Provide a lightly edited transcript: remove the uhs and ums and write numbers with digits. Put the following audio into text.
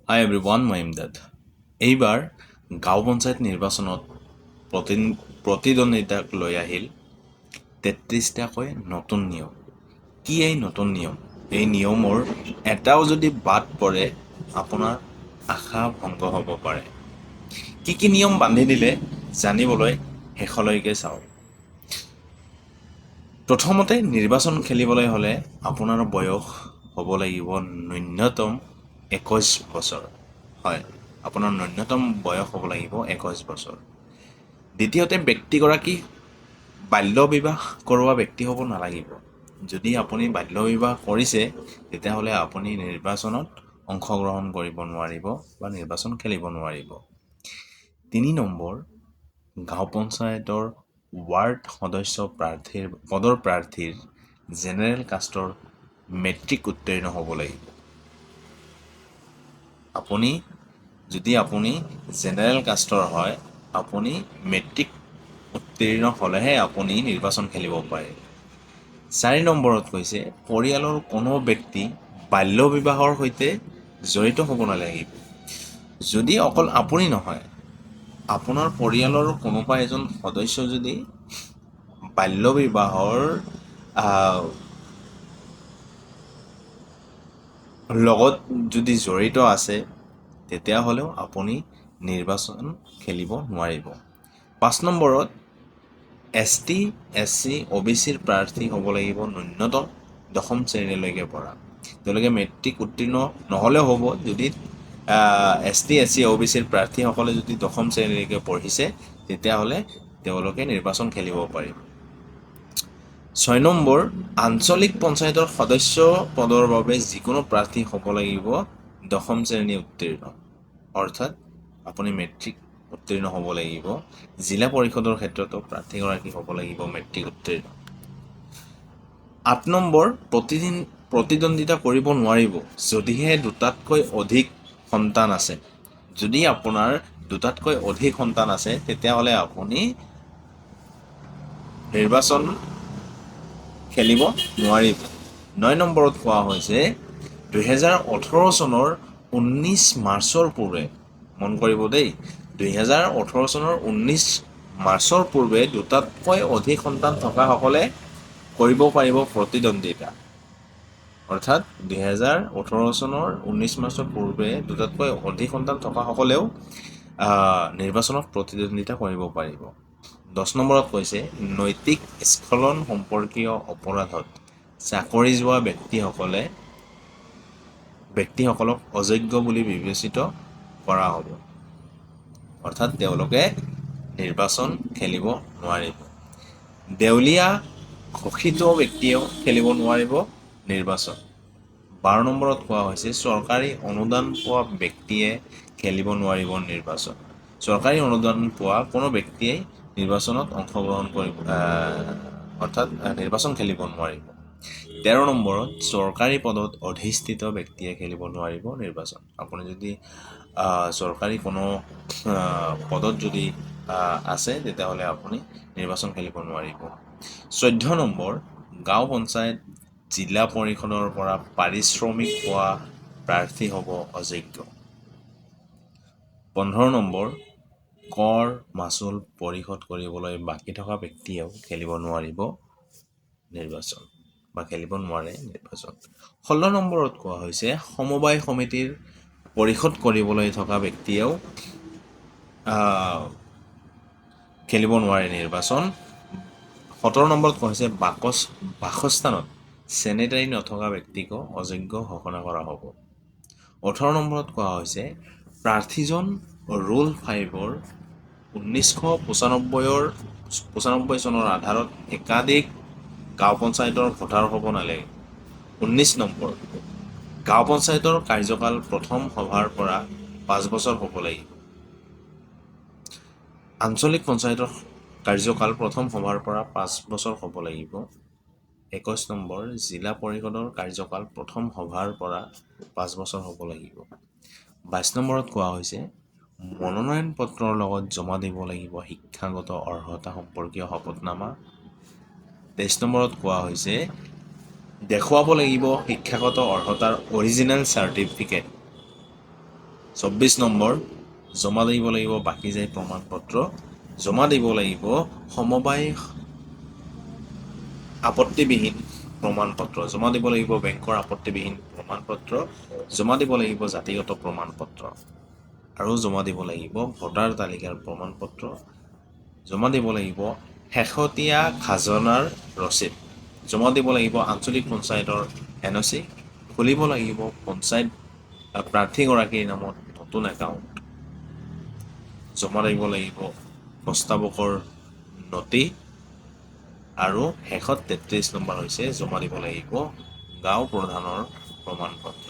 হাই everyone, মই ইমদাদ। এইবাৰ গাঁও পঞ্চায়ত নিৰ্বাচনত প্ৰতিদ্বন্দ্বিতাক লৈ আহিল ৩৩টাকৈ নতুন নিয়ম। কি এই নতুন নিয়ম? এই নিয়মৰ এটাও যদি বাদ পৰে, আপোনাৰ আশা ভংগ হ'ব পাৰে। কি কি নিয়ম বান্ধি দিলে জানিবলৈ শেষলৈকে চাওক। প্ৰথমতে, নিৰ্বাচন খেলিবলৈ হ'লে আপোনাৰ বয়স হ'ব লাগিব ন্যূনতম ২১ বছৰ। হয়, আপোনাৰ ন্যূনতম বয়স হ'ব লাগিব ২১ বছৰ। দ্বিতীয়তে, ব্যক্তিগৰাকী বাল্য বিবাহ কৰোৱা ব্যক্তি হ'ব নালাগিব। যদি আপুনি বাল্য বিবাহ কৰিছে, তেতিয়াহ'লে আপুনি নিৰ্বাচনত অংশগ্ৰহণ কৰিব নোৱাৰিব বা নিৰ্বাচন খেলিব নোৱাৰিব। ৩ নম্বৰ, গাঁও পঞ্চায়তৰ ৱাৰ্ড সদস্য পদৰ প্ৰাৰ্থীৰ জেনেৰেল কাষ্টৰ মেট্ৰিক উত্তীৰ্ণ হ'ব লাগিব। যদি আপুনি জেনেৰেল কাষ্টৰ হয়, আপুনি মেট্ৰিক উত্তীৰ্ণ হ'লেহে আপুনি নিৰ্বাচন খেলিব পাৰে। ৪ নম্বৰত কৈছে, পৰিয়ালৰ কোনো ব্যক্তি বাল্য বিবাহৰ সৈতে জড়িত হ'ব নালাগিব। যদি অকল আপুনি নহয়, আপোনাৰ পৰিয়ালৰ কোনোবা এজন সদস্য যদি বাল্য বিবাহৰ লগত যদি জড়িত আছে, তেতিয়াহ'লেও আপুনি নিৰ্বাচন খেলিব নোৱাৰিব। ৫ নম্বৰত, ST, SC, OBCৰ প্ৰাৰ্থী হ'ব লাগিব ন্যূনতম ১০ম শ্ৰেণীলৈকে পঢ়া। তেওঁলোকে মেট্ৰিক উত্তীৰ্ণ নহ'লেও হ'ব। যদি ST, SC, OBCৰ প্ৰাৰ্থীসকলে যদি ১০ম শ্ৰেণীলৈকে পঢ়িছে, তেতিয়াহ'লে তেওঁলোকে নিৰ্বাচন খেলিব পাৰিব। ৬ নম্বৰ, আঞ্চলিক পঞ্চায়তৰ সদস্য পদৰ বাবে যিকোনো প্ৰাৰ্থী হ'ব লাগিব ১০ম শ্ৰেণী উত্তীৰ্ণ। অৰ্থাৎ আপুনি মেট্ৰিক উত্তীৰ্ণ হ'ব লাগিব। জিলা পৰিষদৰ ক্ষেত্ৰতো প্ৰাৰ্থীগৰাকী হ'ব লাগিব মেট্ৰিক উত্তীৰ্ণ। ৮ নম্বৰ, প্ৰতিদ্বন্দ্বিতা কৰিব নোৱাৰিব যদিহে দুটাতকৈ অধিক সন্তান আছে। যদি আপোনাৰ দুটাতকৈ অধিক সন্তান আছে, তেতিয়াহ'লে আপুনি নিৰ্বাচন খেলিব নোৱাৰিব। ৯ নম্বৰত কোৱা হৈছে, ২০১৮ চনৰ ১৯ মাৰ্চৰ পূৰ্বে, মন কৰিব দেই, ২০১৮ চনৰ ১৯ মাৰ্চৰ পূৰ্বে দুটাতকৈ অধিক সন্তান থকাসকলে কৰিব পাৰিব প্ৰতিদ্বন্দ্বিতা। অৰ্থাৎ ২০১৮ চনৰ ১৯ মাৰ্চৰ পূৰ্বে দুটাতকৈ অধিক সন্তান থকাসকলেও নিৰ্বাচনত প্ৰতিদ্বন্দ্বিতা কৰিব পাৰিব। ১০ নম্বৰত কৈছে, নৈতিক স্খলন সম্পৰ্কীয় অপৰাধত চাকৰি যোৱা ব্যক্তিসকলক অযোগ্য বুলি বিবেচিত কৰা হ'ব। অৰ্থাৎ তেওঁলোকে নিৰ্বাচন খেলিব নোৱাৰিব। দেউলীয়া ঘোষিত ব্যক্তিয়েও খেলিব নোৱাৰিব নিৰ্বাচন। ১২ নম্বৰত কোৱা হৈছে, চৰকাৰী অনুদান পোৱা ব্যক্তিয়ে খেলিব নোৱাৰিব নিৰ্বাচন। চৰকাৰী অনুদান পোৱা কোনো ব্যক্তিয়ে নিৰ্বাচনত অংশগ্ৰহণ অৰ্থাৎ নিৰ্বাচন খেলিব নোৱাৰিব। ১৩ নম্বৰত, চৰকাৰী পদত অধিষ্ঠিত ব্যক্তিয়ে খেলিব নোৱাৰিব নিৰ্বাচন। আপুনি যদি চৰকাৰী কোনো পদত যদি আছে, তেতিয়াহ'লে আপুনি নিৰ্বাচন খেলিব নোৱাৰিব। ১৪ নম্বৰ, গাঁও পঞ্চায়ত জিলা পৰিষদৰ পৰা পাৰিশ্ৰমিক পোৱা প্ৰাৰ্থী হ'ব অযোগ্য। ১৫ নম্বৰ, কৰ মাচুল পৰিশোধ কৰিবলৈ বাকী থকা ব্যক্তিয়েও খেলিব নোৱাৰিব নিৰ্বাচন বা খেলিব নোৱাৰে নিৰ্বাচন। ১৬ নম্বৰত কোৱা হৈছে, সমবায় সমিতিৰ পৰিশোধ কৰিবলৈ থকা ব্যক্তিয়েও খেলিব নোৱাৰে নিৰ্বাচন। ১৭ নম্বৰত কোৱা হৈছে, বাসস্থানত ছেনিটাৰী নথকা ব্যক্তিকো অযোগ্য ঘোষণা কৰা হ'ব। ১৮ নম্বৰত কোৱা হৈছে, প্ৰাৰ্থীজন ৰুল 5ৰ ১৯৯৫ চনৰ আধাৰত একাধিক গাঁও পঞ্চায়তৰ ভোটাৰ হ'ব নালাগে। ১৯ নম্বৰ, গাঁও পঞ্চায়তৰ কাৰ্যকাল প্ৰথম সভাৰ পৰা ৫ বছৰ হ'ব লাগিব। আঞ্চলিক পঞ্চায়তৰ কাৰ্যকাল প্ৰথম সভাৰ পৰা ৫ বছৰ হ'ব লাগিব। ২১ নম্বৰ, জিলা পৰিষদৰ কাৰ্যকাল প্ৰথম সভাৰ পৰা ৫ বছৰ হ'ব লাগিব। ২২ নম্বৰত কোৱা হৈছে, মনোনয়ন পত্ৰৰ লগত জমা দিব লাগিব শিক্ষাগত অৰ্হতা সম্পৰ্কীয় শপতনামা। ২৩ নম্বৰত কোৱা হৈছে, দেখুৱাব লাগিব শিক্ষাগত অৰ্হতাৰ অৰিজিনেল চাৰ্টিফিকেট। 24 নম্বৰ, জমা দিব লাগিব বাকী যায় প্ৰমাণপত্ৰ, জমা দিব লাগিব সমবায় আপত্তিবিহীন প্ৰমাণপত্ৰ, জমা দিব লাগিব বেংকৰ আপত্তিবিহীন প্ৰমাণপত্ৰ, জমা দিব লাগিব জাতিগত প্ৰমাণপত্ৰ, আৰু জমা দিব লাগিব ভোটাৰ তালিকাৰ প্ৰমাণপত্ৰ, জমা দিব লাগিব শেহতীয়া খাজনাৰ ৰচিদ, জমা দিব লাগিব আঞ্চলিক পঞ্চায়তৰ NOC, খুলিব লাগিব পঞ্চায়ত প্ৰাৰ্থীগৰাকীৰ নামত নতুন একাউণ্ট, জমা দিব লাগিব প্ৰস্তাৱকৰ নথি, আৰু শেষত 33 নম্বৰ হৈছে জমা দিব লাগিব গাঁও প্ৰধানৰ প্ৰমাণপত্ৰ।